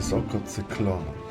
z oko cyklonu.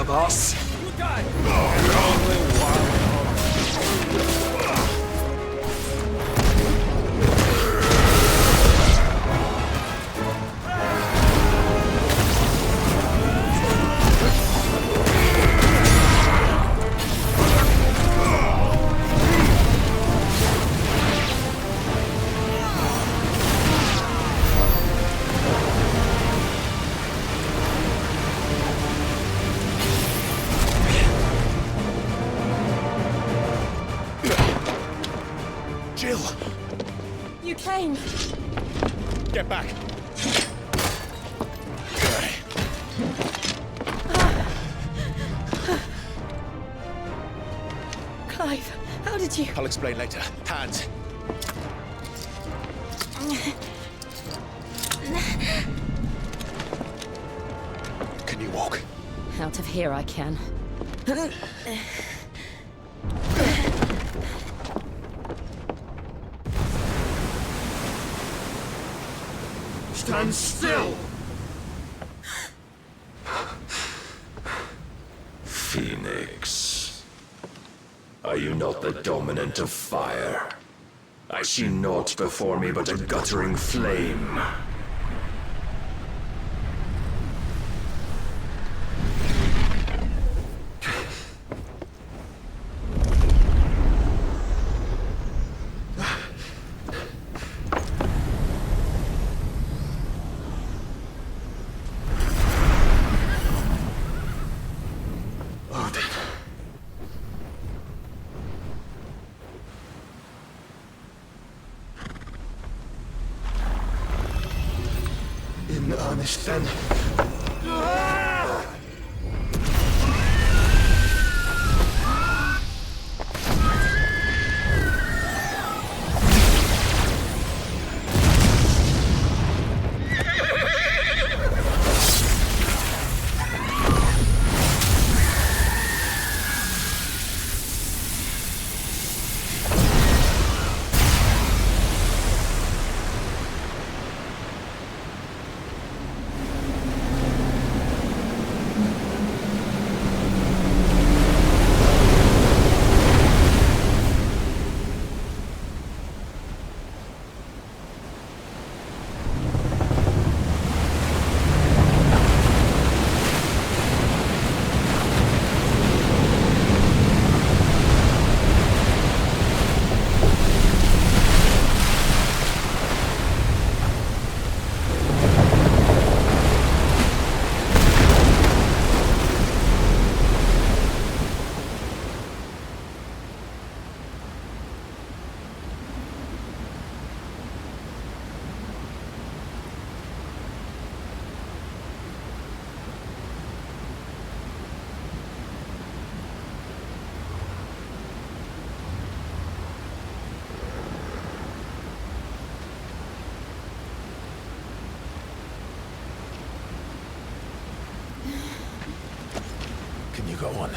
boss. You came. Get back. Clive, how did you... I'll explain later. Hands. Can you walk? Out of here I can. Stand still! Phoenix, are you not the dominant of fire? I see naught before me but a guttering flame. In earnest then. Can you go on?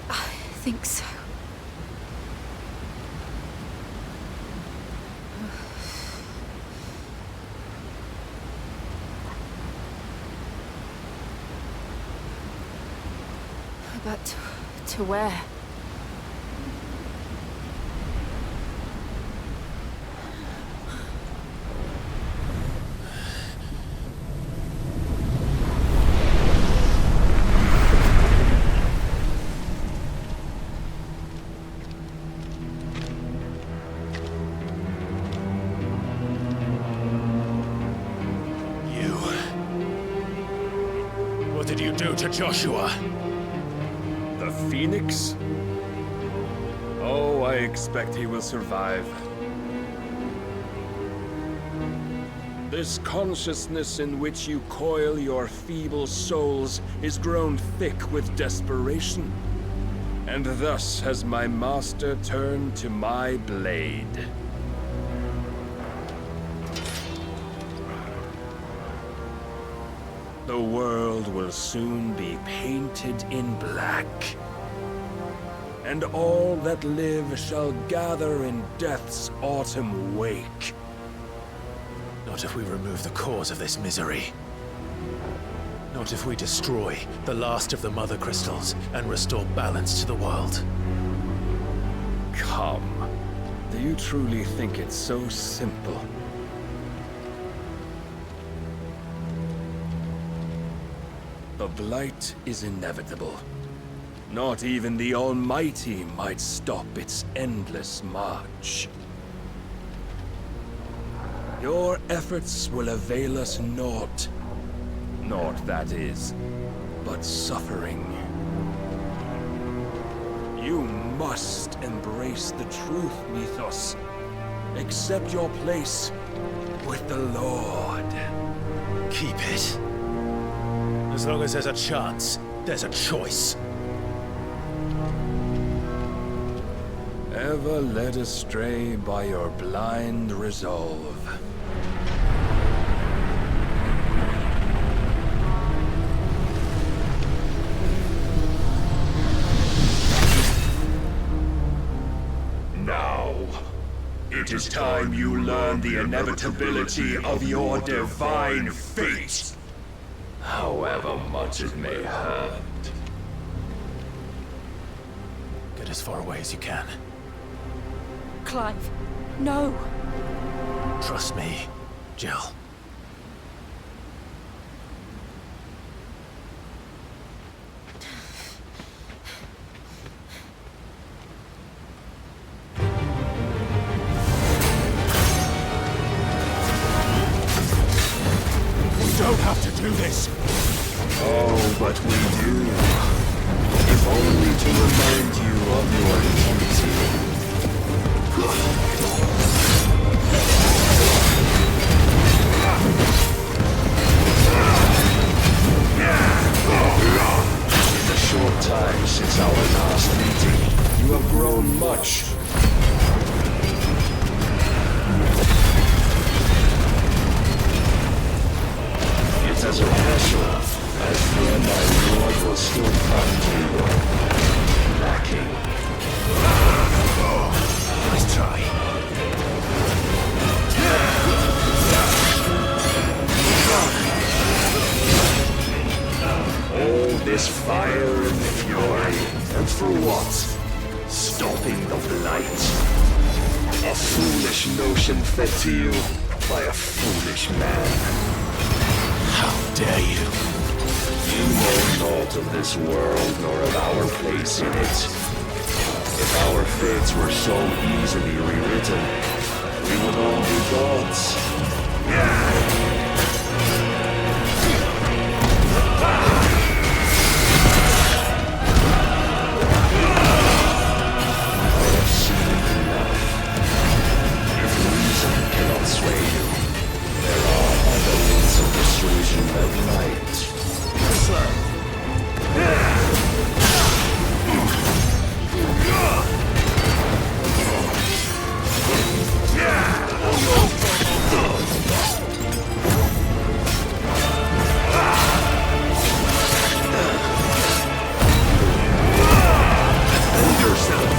I think so. But to where? What did you do to Joshua? The Phoenix? Oh, I expect he will survive. This consciousness in which you coil your feeble souls is grown thick with desperation. And thus has my master turned to my blade. The world will soon be painted in black. And all that live shall gather in death's autumn wake. Not if we remove the cause of this misery. Not What if we destroy the last of the Mother Crystals and restore balance to the world? Come. Do you truly think it's so simple? The Blight is inevitable. Not even the Almighty might stop its endless march. Your efforts will avail us naught. Naught, that is, but suffering. You must embrace the truth, Mythos. Accept your place with the Lord. Keep it. As long as there's a chance, there's a choice. Ever led astray by your blind resolve. Now, it is time you learn the inevitability of your divine fate, however much it may hurt. Get as far away as you can. Clive, no. Trust me, Jill. We don't have to do this. Oh, but we do. If only to remind you of your duty. In the short time since our last meeting, you have grown much. It's as a measure, I fear my lord will still find you lacking. Nice try. All this fire and fury, and for what? Stopping the Blight. A foolish notion fed to you by a foolish man. How dare you? You know naught of this world nor of our place in it. If our fates were so easily rewritten, we would all be gods. Sway you. There are other means of persuasion that might. Yes, sir. Hold yourself.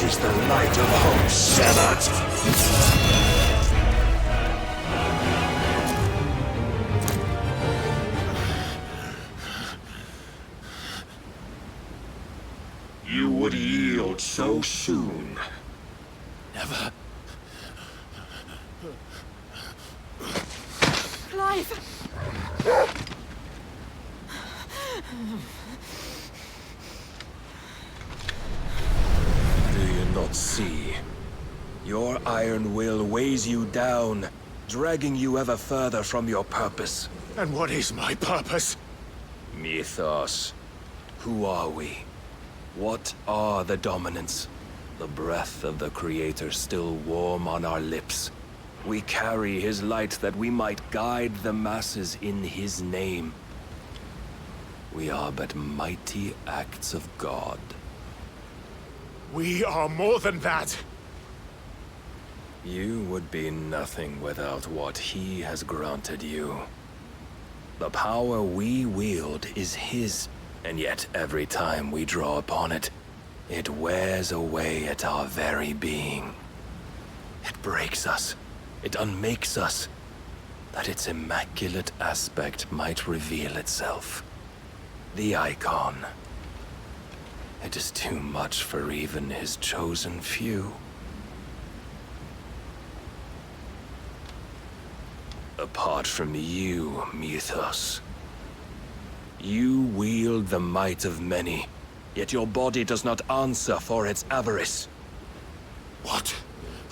Is the light of hope severed? You would yield so soon. Never. Clive! Do you not see? Your iron will weighs you down, dragging you ever further from your purpose. And what is my purpose? Mythos. Who are we? What are the dominants? The breath of the Creator still warm on our lips. We carry his light that we might guide the masses in his name. We are but mighty acts of God. We are more than that. You would be nothing without what he has granted you. The power we wield is his, and yet every time we draw upon it, it wears away at our very being. It breaks us. It unmakes us, that its immaculate aspect might reveal itself. The icon. It is too much for even his chosen few. Apart from you, Mythos, you wield the might of many, yet your body does not answer for its avarice. What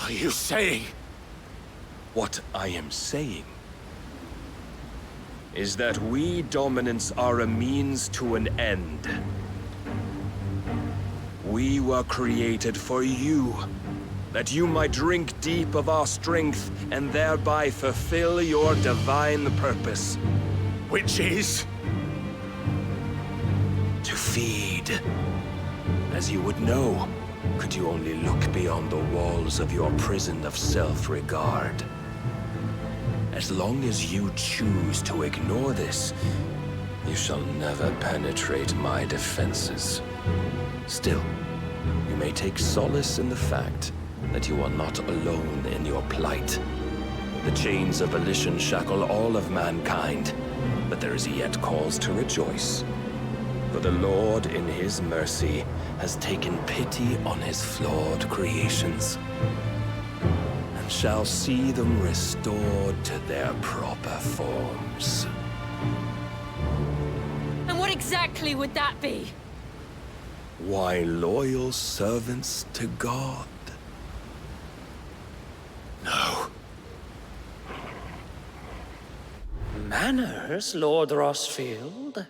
are you saying? What I am saying is that we dominants are a means to an end. We were created for you, that you might drink deep of our strength and thereby fulfill your divine purpose. Which is? To feed. As you would know, could you only look beyond the walls of your prison of self-regard. As long as you choose to ignore this, you shall never penetrate my defenses. Still, you may take solace in the fact that you are not alone in your plight. The chains of volition shackle all of mankind, but there is yet cause to rejoice. For the Lord, in his mercy, has taken pity on his flawed creations, and shall see them restored to their proper forms. And what exactly would that be? Why, loyal servants to God. No. Manners, Lord Rosfield?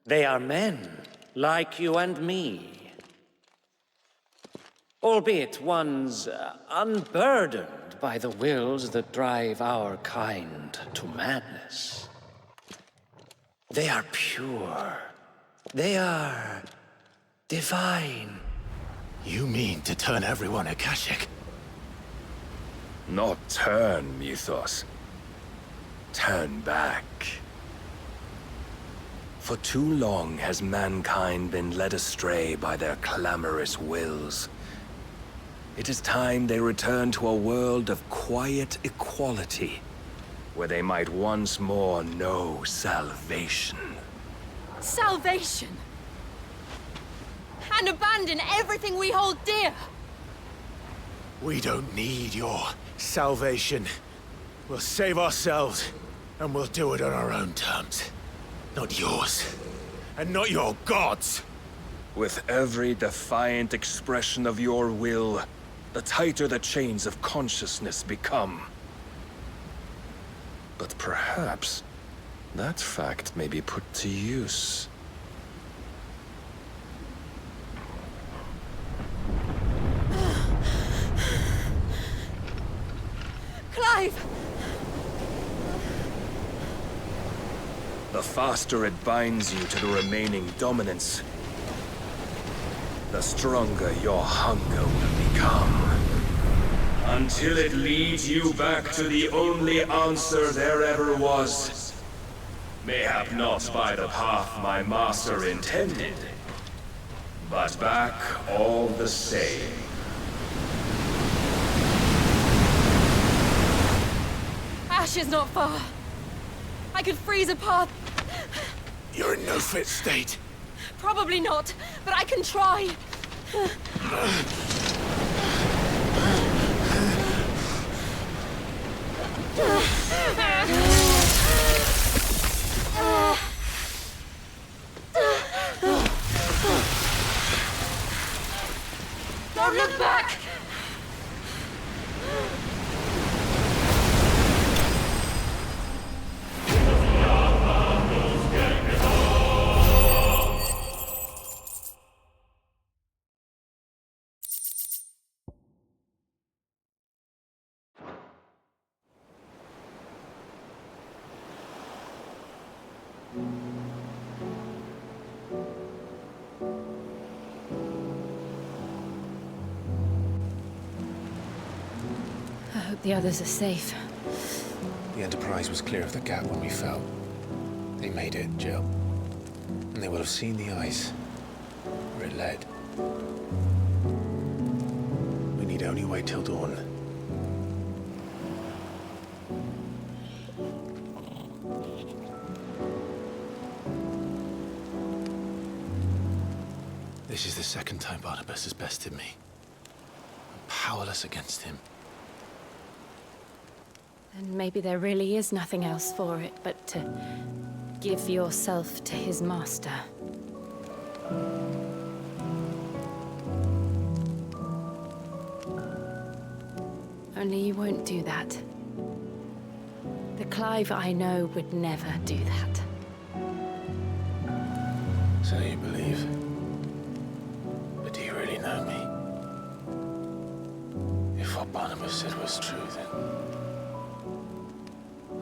They are men, like you and me. Albeit ones unburdened by the wills that drive our kind to madness. They are pure. They are divine. You mean to turn everyone Akashic? Not turn, Mythos. Turn back. For too long has mankind been led astray by their clamorous wills. It is time they return to a world of quiet equality, where they might once more know salvation. Salvation! And abandon everything we hold dear! We don't need your salvation. We'll save ourselves, and we'll do it on our own terms. Not yours. And not your gods! With every defiant expression of your will, the tighter the chains of consciousness become. But perhaps that fact may be put to use. Clive! The faster it binds you to the remaining dominance, the stronger your hunger will become. Until it leads you back to the only answer there ever was. Mayhap not by the path my master intended, but back all the same. Ash is not far. I could freeze a path. You're in no fit state. Probably not, but I can try. Don't look back! the others are safe. The Enterprise was clear of the gap when we fell. They made it, Jill. And they will have seen the ice where it led. We need only wait till dawn. This is the second time Barnabas has bested me. I'm powerless against him. And maybe there really is nothing else for it but to give yourself to his master. Only you won't do that. The Clive I know would never do that. So you believe? But do you really know me? If what Barnabas said was true, then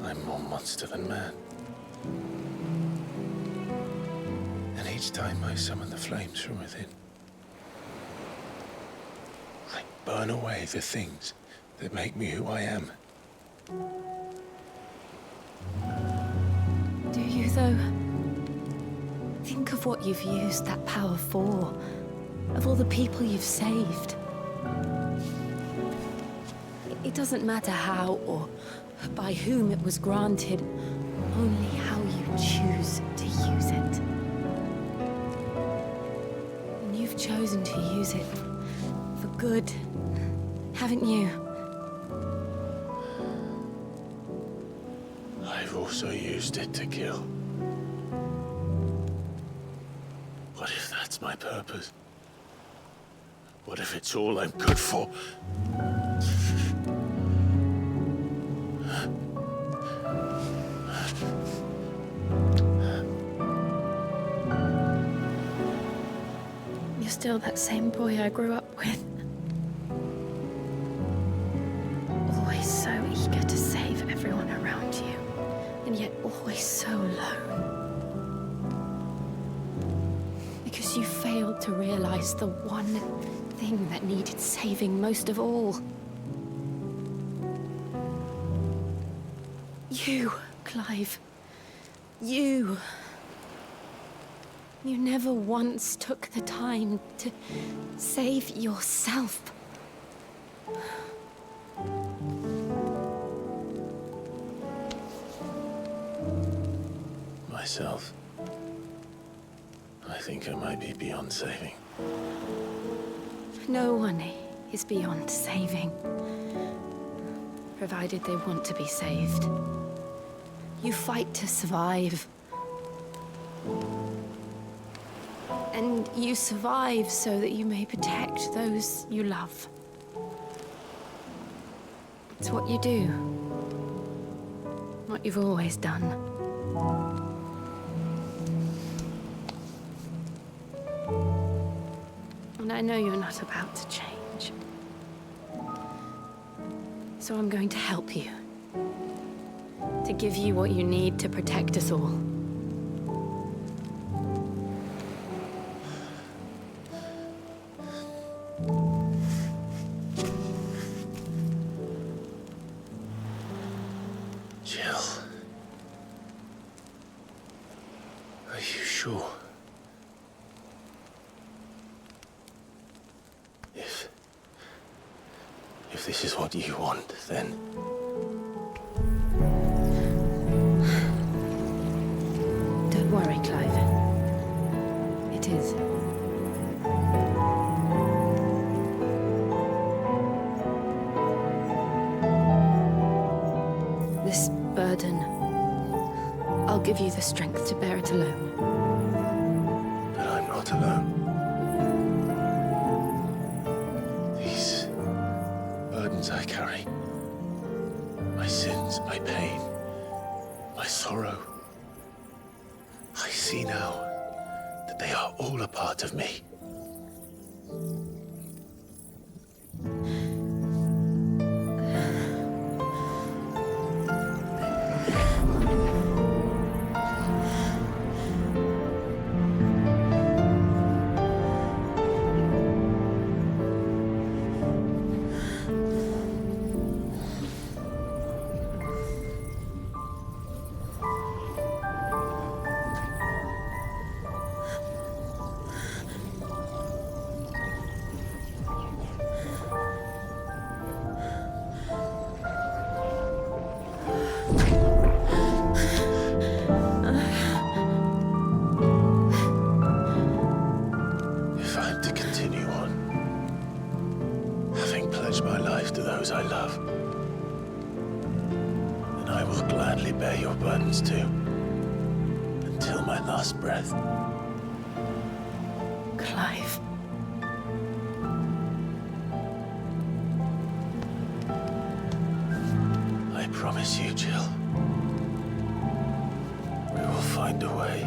I'm more monster than man. And each time I summon the flames from within, I burn away the things that make me who I am. Do you, though? Think of what you've used that power for, of all the people you've saved. It doesn't matter how or by whom it was granted, only how you choose to use it. And you've chosen to use it for good, haven't you? I've also used it to kill. What if that's my purpose? What if it's all I'm good for? You're still that same boy I grew up with. Always so eager to save everyone around you, and yet always so alone. Because you failed to realize the one thing that needed saving most of all. You, Clive. You. You never once took the time to save yourself. Myself. I think I might be beyond saving. No one is beyond saving, provided they want to be saved. You fight to survive. And you survive so that you may protect those you love. It's what you do. What you've always done. And I know you're not about to change. So I'm going to help you. To give you what you need to protect us all. Jill. Are you sure? If this is what you want, then... Don't worry, Clive. It is. This burden, I'll give you the strength to bear it alone. But I'm not alone. These burdens I carry, my sins, my pain, my sorrow, I see now that they are all a part of me. those I love. And I will gladly bear your burdens too, until my last breath. Clive. I promise you, Jill, we will find a way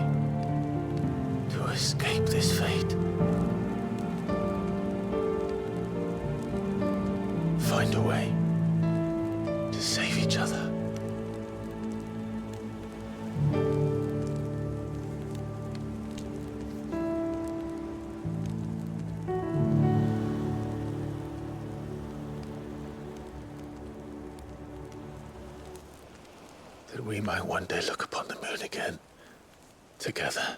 to escape this fate. Find a way to save each other. That we might one day look upon the moon again, together.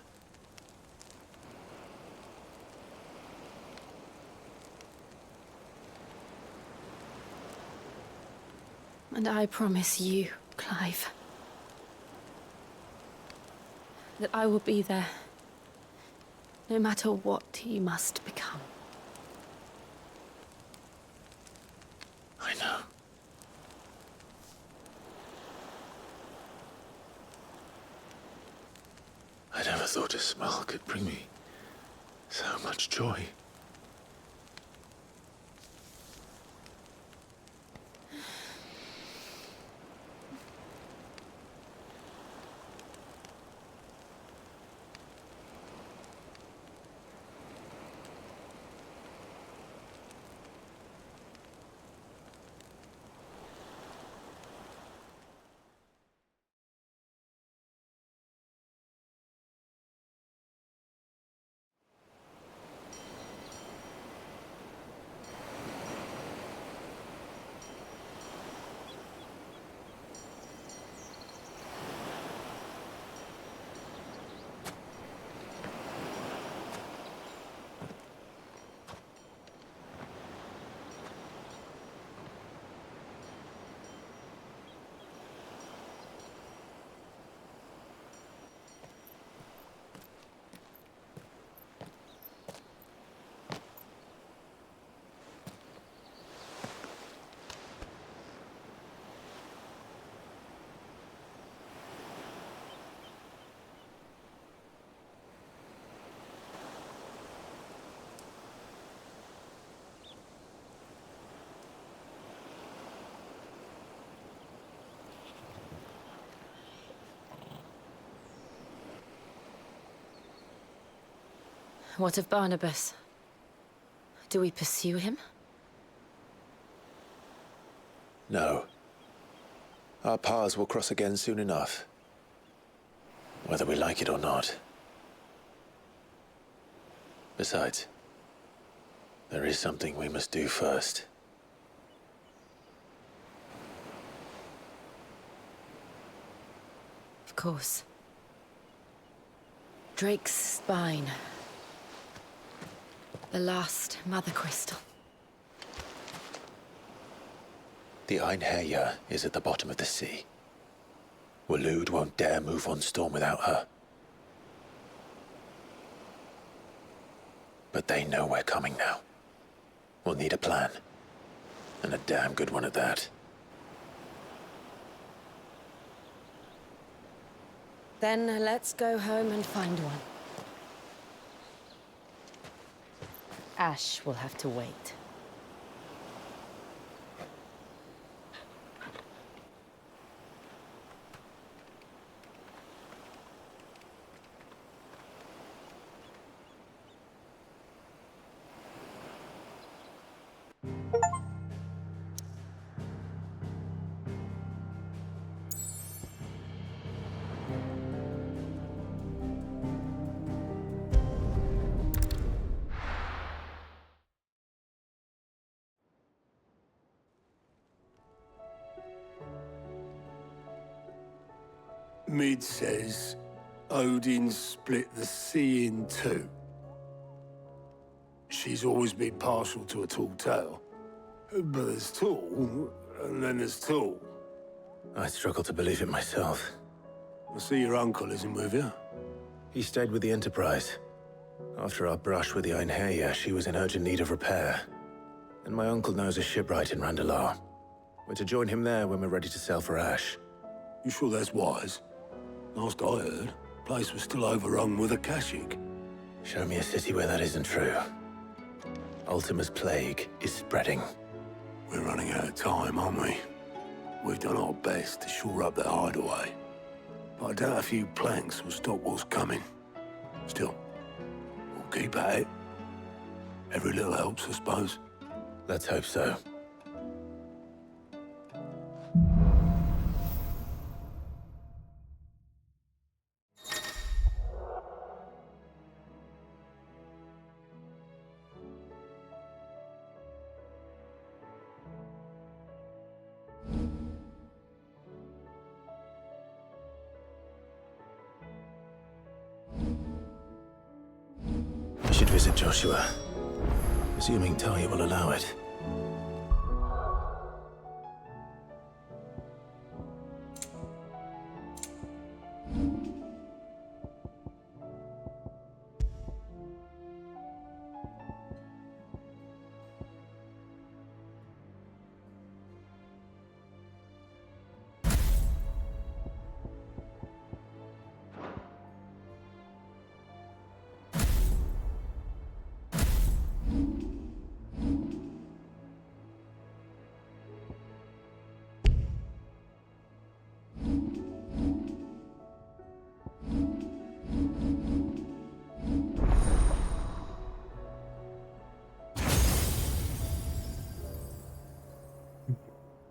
And I promise you, Clive, that I will be there, no matter what you must become. I know. I never thought a smile could bring me so much joy. What of Barnabas? Do we pursue him? No. Our paths will cross again soon enough. Whether we like it or not. Besides, there is something we must do first. Of course. Drake's spine. The last mother crystal. The Einherjar is at the bottom of the sea. Waloed won't dare move on storm without her. But they know we're coming now. We'll need a plan. And a damn good one at that. Then let's go home and find one. Ash will have to wait. Mid says Odin split the sea in two. She's always been partial to a tall tale. But there's tall, and then there's tall. I struggle to believe it myself. I see your uncle isn't with you. He stayed with the Enterprise. After our brush with the Einherjar, she was in urgent need of repair. And my uncle knows a shipwright in Randalar. We're to join him there when we're ready to sail for Ash. You sure that's wise? Last I heard, the place was still overrun with Akashic. Show me a city where that isn't true. Ultima's plague is spreading. We're running out of time, aren't we? We've done our best to shore up that hideaway. But I doubt a few planks will stop what's coming. Still, we'll keep at it. Every little helps, I suppose. Let's hope so. We should visit Joshua, assuming Talia will allow it.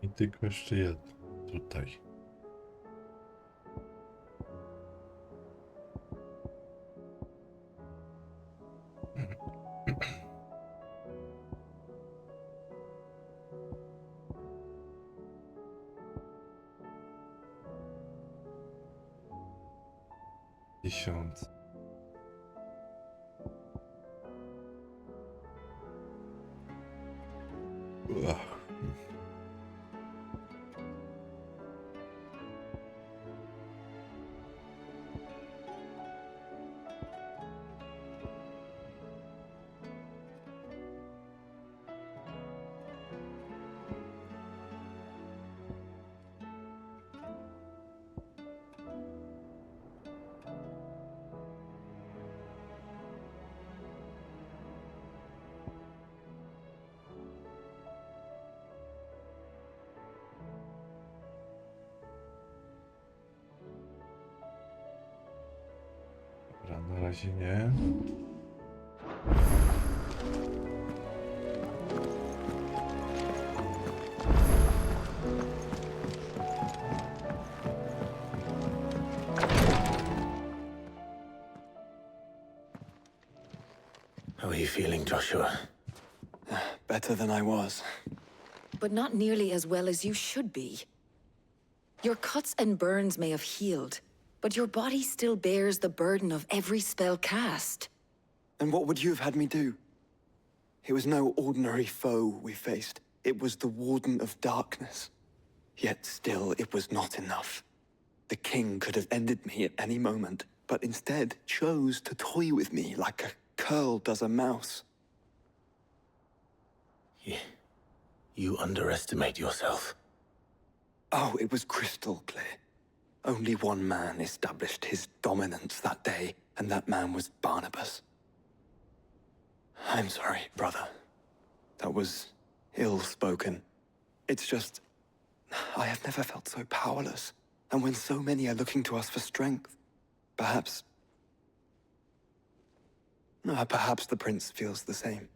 I tylko jeszcze jedno tutaj. Tysiąc. Ach. Dobra, na razie nie. How are you feeling, Joshua? Better than I was. But not nearly as well as you should be. Your cuts and burns may have healed, but your body still bears the burden of every spell cast. And what would you have had me do? It was no ordinary foe we faced. It was the Warden of Darkness. Yet still, it was not enough. The king could have ended me at any moment, but instead chose to toy with me like a curl does a mouse. You underestimate yourself. Oh, it was crystal clear. Only one man established his dominance that day, and that man was Barnabas. I'm sorry, brother. That was ill-spoken. It's just, I have never felt so powerless. And when so many are looking to us for strength, perhaps the prince feels the same.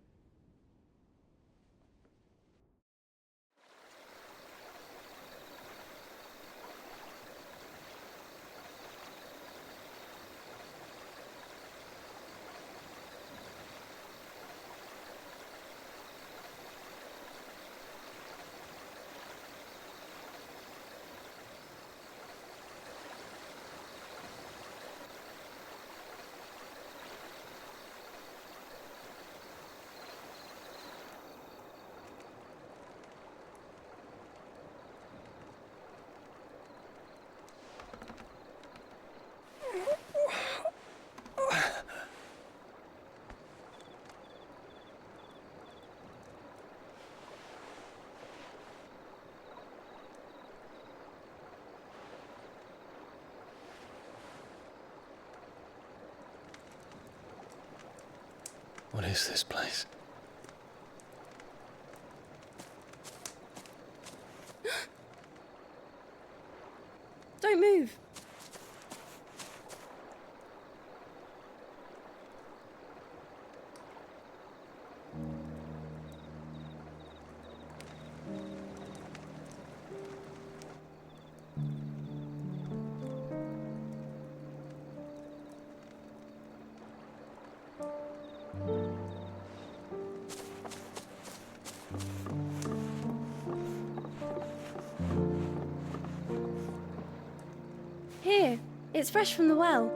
What is this place? Don't move. Here, it's fresh from the well.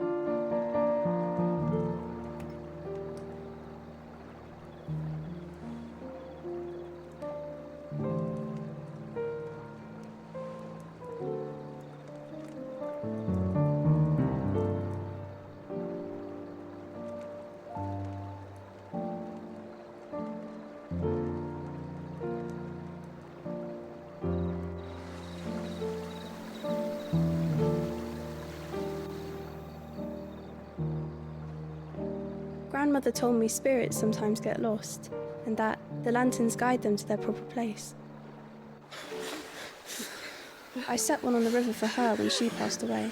Grandmother told me spirits sometimes get lost, and that the lanterns guide them to their proper place. I set one on the river for her when she passed away.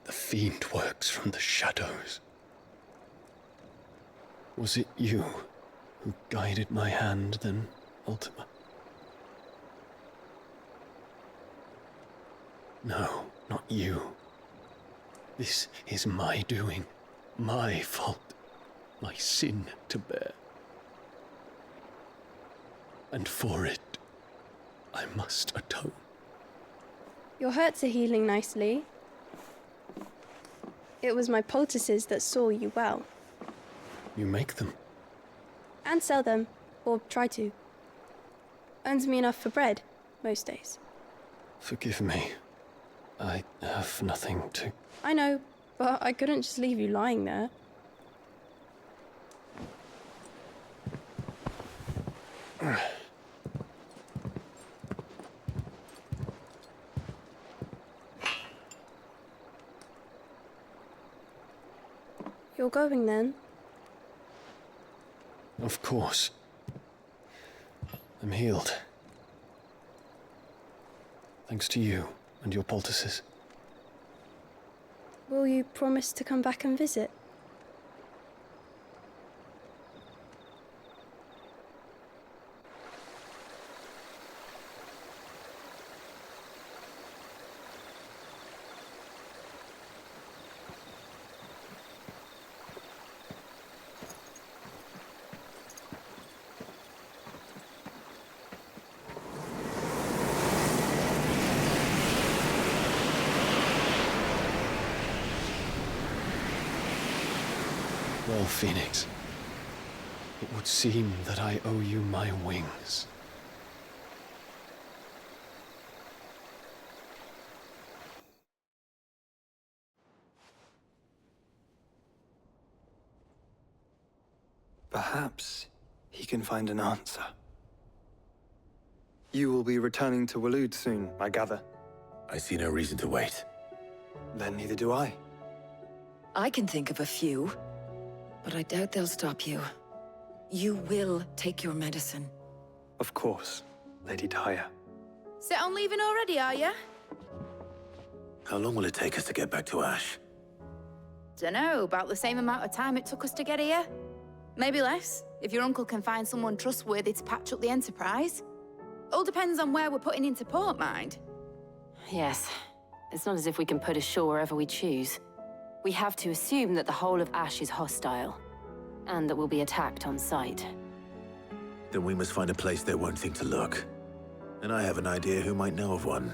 The fiend works from the shadows. Was it you who guided my hand then, Ultima? No, not you. This is my doing, my fault, my sin to bear. And for it, I must atone. Your hurts are healing nicely. It was my poultices that saw you well. You make them? And sell them, or try to. Earns me enough for bread, most days. Forgive me. I have nothing to... I know, but I couldn't just leave you lying there. You're going then? Of course. I'm healed. Thanks to you and your poultices. Will you promise to come back and visit? Well, Phoenix, it would seem that I owe you my wings. Perhaps he can find an answer. You will be returning to Waloed soon, I gather. I see no reason to wait. Then neither do I. I can think of a few, but I doubt they'll stop you. You will take your medicine. Of course, Lady Daya. Set on leaving already, are you? How long will it take us to get back to Ash? Dunno, about the same amount of time it took us to get here. Maybe less, if your uncle can find someone trustworthy to patch up the Enterprise. All depends on where we're putting into port, mind. Yes. It's not as if we can put ashore wherever we choose. We have to assume that the whole of Ash is hostile, and that we'll be attacked on sight. Then we must find a place they won't think to look. And I have an idea who might know of one.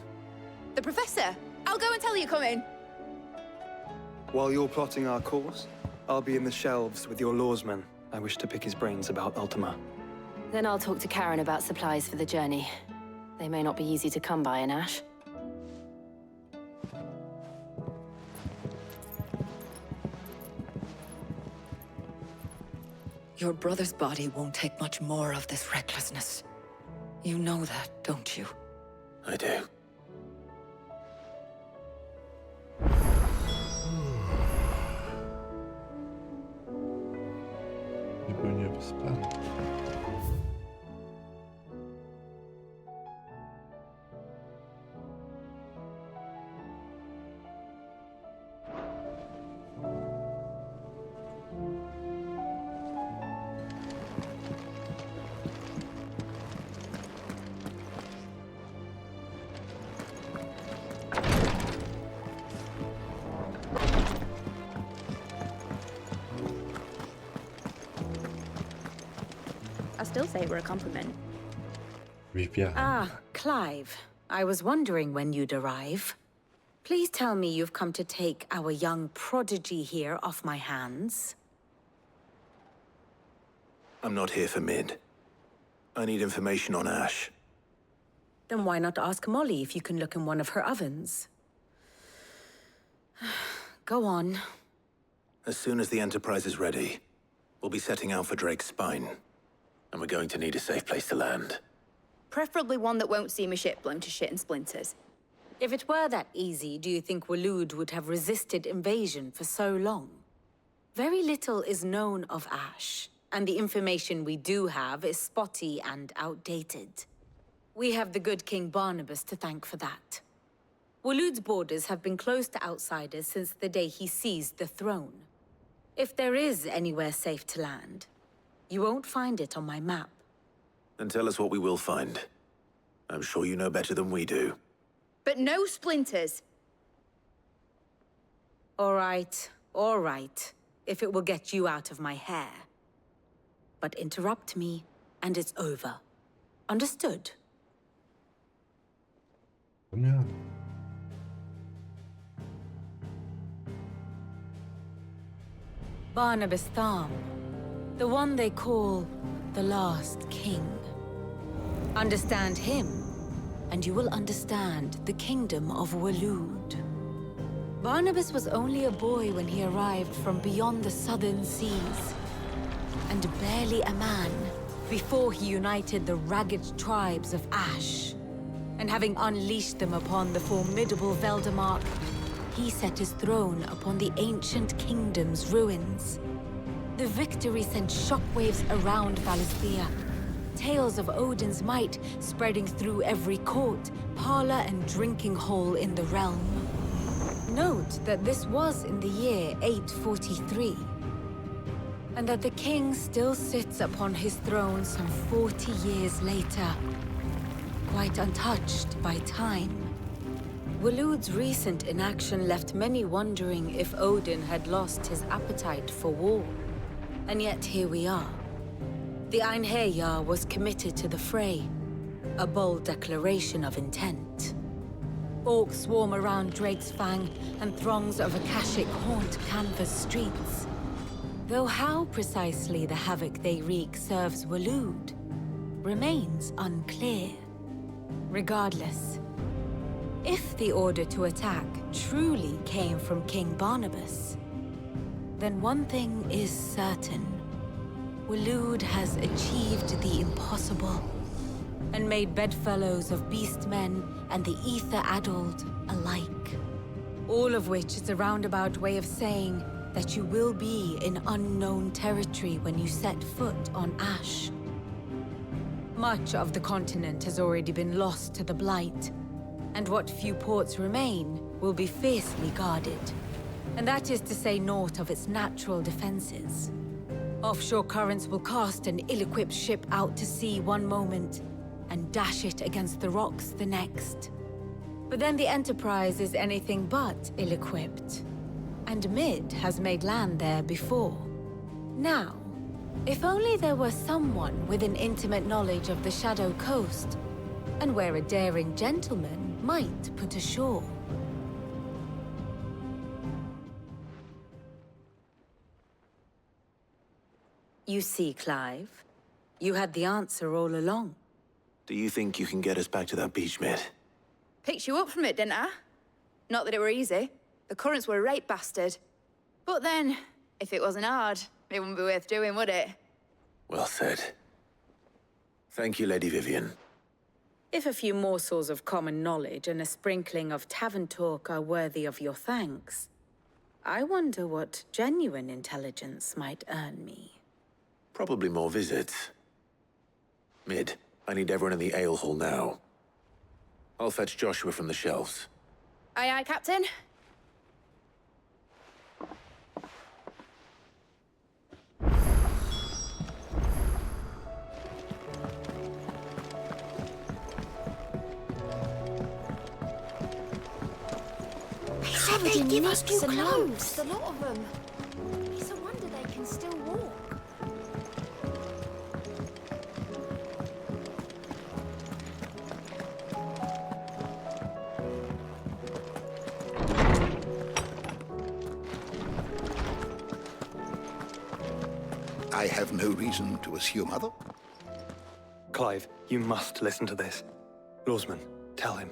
The Professor! I'll go and tell you coming. While you're plotting our course, I'll be in the shelves with your lawsmen, I wish to pick his brains about Ultima. Then I'll talk to Karen about supplies for the journey. They may not be easy to come by in Ash. Your brother's body won't take much more of this recklessness. You know that, don't you? I do. Nie był niewyspany. I still say it were a compliment. Vivian. Ah, Clive. I was wondering when you'd arrive. Please tell me you've come to take our young prodigy here off my hands. I'm not here for Mid. I need information on Ash. Then why not ask Molly if you can look in one of her ovens? Go on. As soon as the Enterprise is ready, we'll be setting out for Drake's Spine. And we're going to need a safe place to land. Preferably one that won't see my ship blown to shit and splinters. If it were that easy, do you think Waloed would have resisted invasion for so long? Very little is known of Ash, and the information we do have is spotty and outdated. We have the good King Barnabas to thank for that. Waloed's borders have been closed to outsiders since the day he seized the throne. If there is anywhere safe to land, you won't find it on my map. Then tell us what we will find. I'm sure you know better than we do. But no splinters! All right, if it will get you out of my hair. But interrupt me, and it's over. Understood? Yeah. Barnabas Tharm, the one they call the Last King. Understand him, and you will understand the kingdom of Waloed. Barnabas was only a boy when he arrived from beyond the southern seas, and barely a man before he united the ragged tribes of Ash. And having unleashed them upon the formidable Veldamark, he set his throne upon the ancient kingdom's ruins. The victory sent shockwaves around Valisthea, tales of Odin's might spreading through every court, parlor, and drinking hole in the realm. Note that this was in the year 843, and that the king still sits upon his throne some 40 years later, quite untouched by time. Waloed's recent inaction left many wondering if Odin had lost his appetite for war. And yet here we are. The Einherjar was committed to the fray, a bold declaration of intent. Orcs swarm around Drake's Fang, and throngs of Akashic haunt Canva's streets. Though how precisely the havoc they wreak serves Waloed remains unclear. Regardless, if the order to attack truly came from King Barnabas, then one thing is certain. Waloed has achieved the impossible, and made bedfellows of beastmen and the ether-addled alike. All of which is a roundabout way of saying that you will be in unknown territory when you set foot on Ash. Much of the continent has already been lost to the Blight, and what few ports remain will be fiercely guarded. And that is to say naught of its natural defenses. Offshore currents will cast an ill-equipped ship out to sea one moment, and dash it against the rocks the next. But then the Enterprise is anything but ill-equipped, and Mid has made land there before. Now, if only there were someone with an intimate knowledge of the Shadow Coast, and where a daring gentleman might put ashore. You see, Clive, you had the answer all along. Do you think you can get us back to that beach, mate? Picked you up from it, didn't I? Not that it were easy. The currents were a right bastard. But then, if it wasn't hard, it wouldn't be worth doing, would it? Well said. Thank you, Lady Vivian. If a few morsels of common knowledge and a sprinkling of tavern talk are worthy of your thanks, I wonder what genuine intelligence might earn me. Probably more visits. Mid, I need everyone in the ale hall now. I'll fetch Joshua from the shelves. Aye, aye, Captain. They give us new clothes. A lot of them. It's a wonder they can still walk. I have no reason to assume other. Clive, you must listen to this. Lawsman, tell him.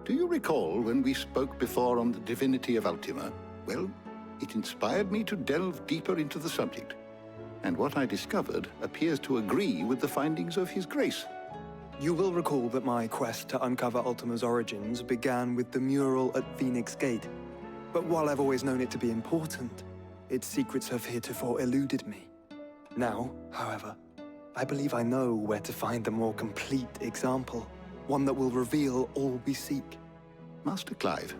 Do you recall when we spoke before on the divinity of Ultima? Well, it inspired me to delve deeper into the subject. And what I discovered appears to agree with the findings of His Grace. You will recall that my quest to uncover Ultima's origins began with the mural at Phoenix Gate. But while I've always known it to be important, its secrets have heretofore eluded me. Now, however, I believe I know where to find the more complete example. One that will reveal all we seek. Master Clive,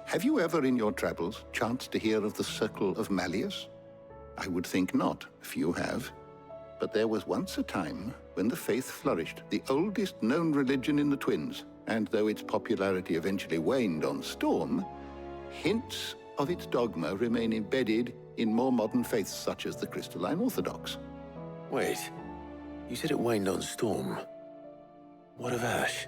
have you ever in your travels chanced to hear of the Circle of Malleus? I would think not, if you have. But there was once a time when the faith flourished, the oldest known religion in the Twins, and though its popularity eventually waned on Storm, hints of its dogma remain embedded in more modern faiths such as the Crystalline Orthodox. Wait, you said it waned on Storm. What of Ash?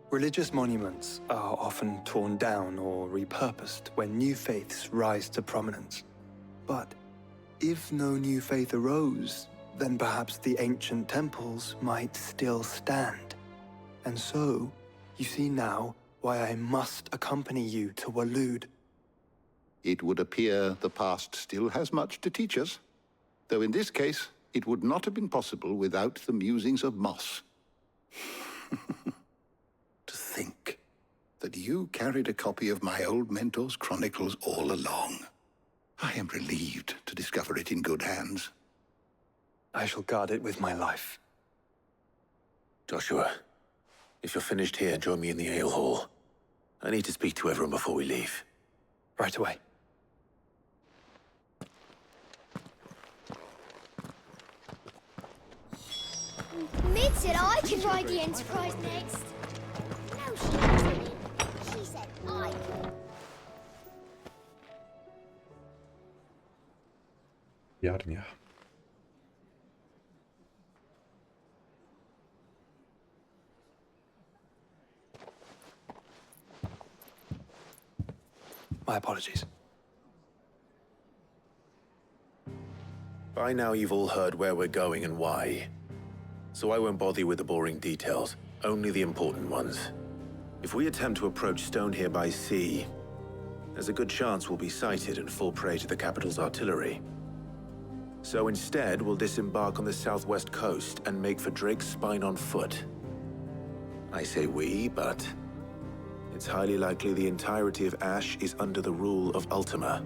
Religious monuments are often torn down or repurposed when new faiths rise to prominence. But if no new faith arose, then perhaps the ancient temples might still stand. And so, you see now why I must accompany you to Waloed. It would appear the past still has much to teach us, though in this case, it would not have been possible without the musings of Moss. To think that you carried a copy of my old mentor's chronicles all along. I am relieved to discover it in good hands. I shall guard it with my life. Joshua, if you're finished here, join me in the ale hall. I need to speak to everyone before we leave. Right away. Mid said I could ride the Enterprise next. No, she didn't. She said I could. Jarnia. My apologies. By now you've all heard where we're going and why. So I won't bother you with the boring details, only the important ones. If we attempt to approach Stone here by sea, there's a good chance we'll be sighted and fall prey to the capital's artillery. So instead, we'll disembark on the southwest coast and make for Drake's Spine on foot. I say we, but it's highly likely the entirety of Ash is under the rule of Ultima.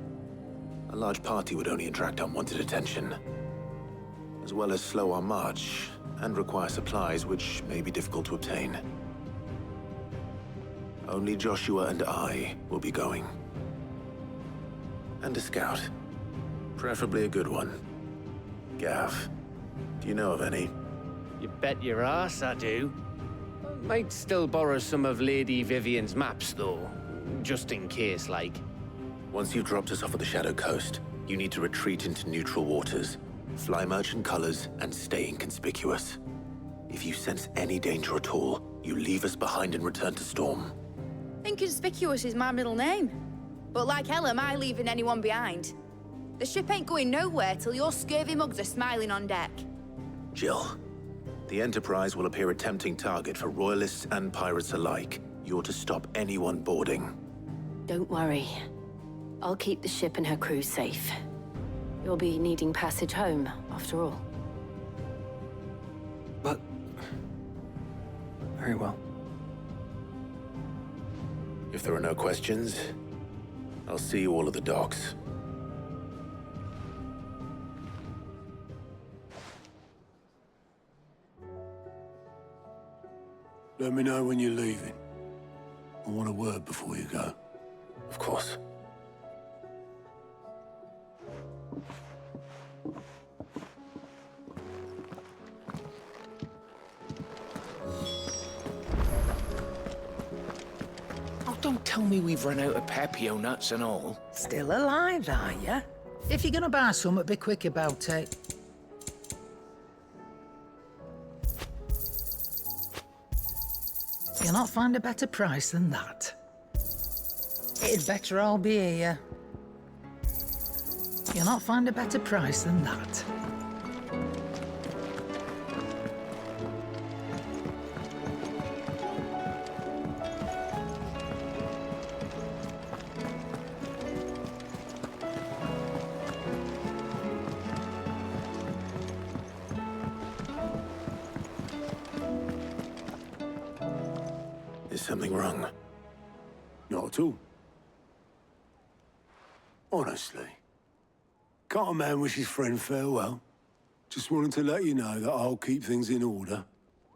A large party would only attract unwanted attention, as well as slow our march and require supplies which may be difficult to obtain. Only Joshua and I will be going. And a scout. Preferably a good one. Gav, do you know of any? You bet your ass I do. Might still borrow some of Lady Vivian's maps, though. Just in case, like. Once you've dropped us off at the Shadow Coast, you need to retreat into neutral waters, fly merchant colors, and stay inconspicuous. If you sense any danger at all, you leave us behind and return to Storm. Inconspicuous is my middle name. But like hell am I leaving anyone behind. The ship ain't going nowhere till your scurvy mugs are smiling on deck. Jill, the Enterprise will appear a tempting target for royalists and pirates alike. You're to stop anyone boarding. Don't worry. I'll keep the ship and her crew safe. You'll be needing passage home, after all. But... very well. If there are no questions, I'll see you all at the docks. Let me know when you're leaving. I want a word before you go. Of course. Oh, don't tell me we've run out of Pepio nuts and all. Still alive, are ya? If you're gonna buy some, be quick about it. You'll not find a better price than that. It'd better all be here. You'll not find a better price than that. Is something wrong? Not at all. Honestly. Can't a man wish his friend farewell? Just wanted to let you know that I'll keep things in order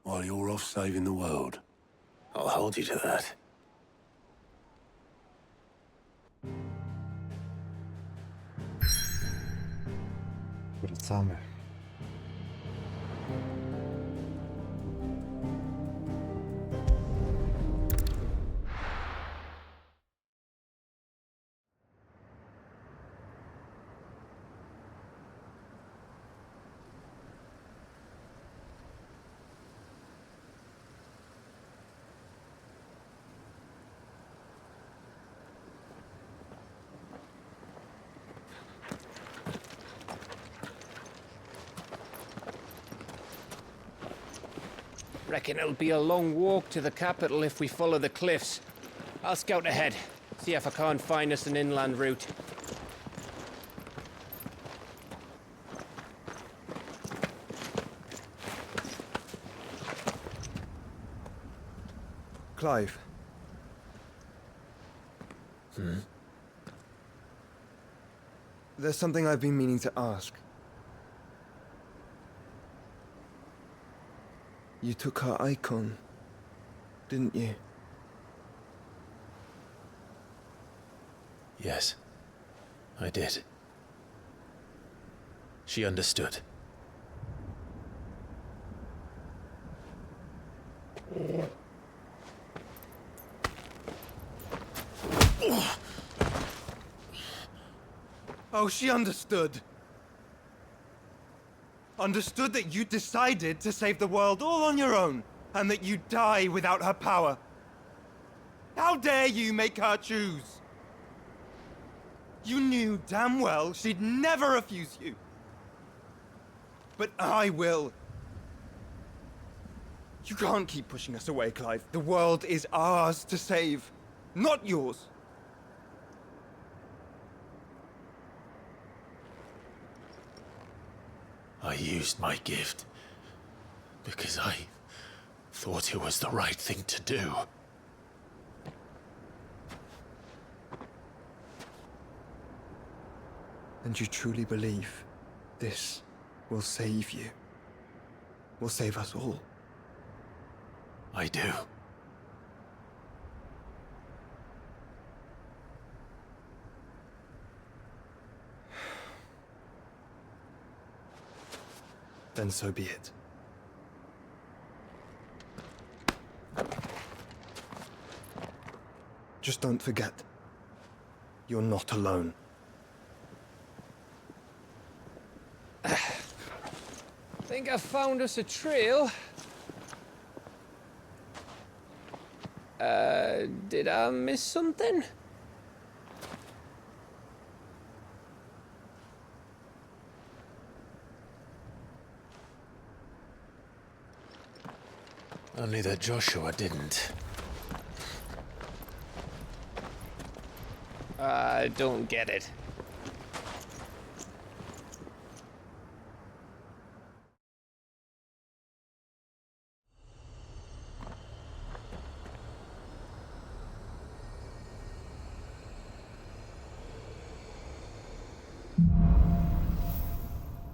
while you're off saving the world. I'll hold you to that. Wracamy. Reckon it'll be a long walk to the capital if we follow the cliffs. I'll scout ahead, see if I can't find us an inland route. Clive. There's something I've been meaning to ask. You took her icon, didn't you? Yes, I did. She understood. Oh, she understood. Understood that you decided to save the world all on your own, and that you'd die without her power. How dare you make her choose? You knew damn well she'd never refuse you. But I will. You can't keep pushing us away, Clive. The world is ours to save, not yours. I used my gift because I thought it was the right thing to do. And you truly believe this will save you? Will save us all? I do. Then so be it. Just don't forget, you're not alone. Think I found us a trail. Did I miss something? Only that Joshua didn't. I don't get it.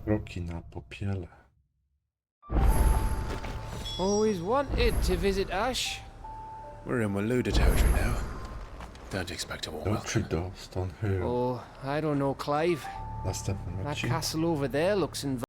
Kroki na popiele. Always wanted to visit Ash. We're in Waluda territory now. Don't expect a warm welcome. Do stąd chyba. Oh, I don't know, Clive. Następnym That odcinku. castle over there looks inviting.